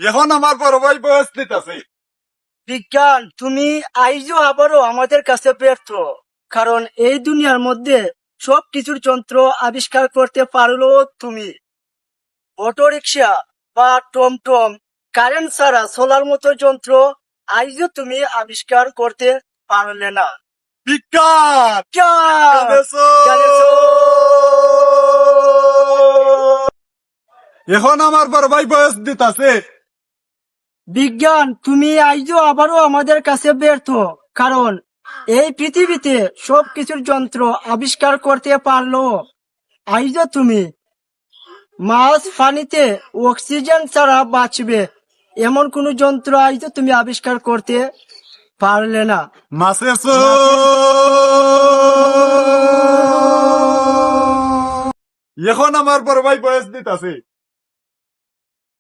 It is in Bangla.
এখন আমার বড় ভাই বয়স দিতেছে। বিজ্ঞান, তুমি আইজও আবারও আমাদের কাছে ব্যর্থ, কারণ এই দুনিয়ার মধ্যে সব কিছুর যন্ত্র আবিষ্কার করতে পারলো তুমি। অটো রিক্সা বা টমটম, কারেন্ট ছাড়া সোলার মতো যন্ত্র আইজও তুমি আবিষ্কার করতে পারলে না। বিজ্ঞান বিজ্ঞান! জানেছো? জানেছো? এখন আমার বড় ভাই বয়স দিতেছে। বিজ্ঞান, তুমি আইজও আবারও আমাদের কাছে ব্যর্থ, কারণ এই পৃথিবীতে সবকিছুর যন্ত্র আবিষ্কার করতে পারলো আইজও তুমি। মাছ পানিতে অক্সিজেন ছাড়া বাঁচবে এমন কোন যন্ত্র আইজও তুমি আবিষ্কার করতে পারলে না। মাসেছো এখন আমার বড় ভাই বয়স দিতেছে।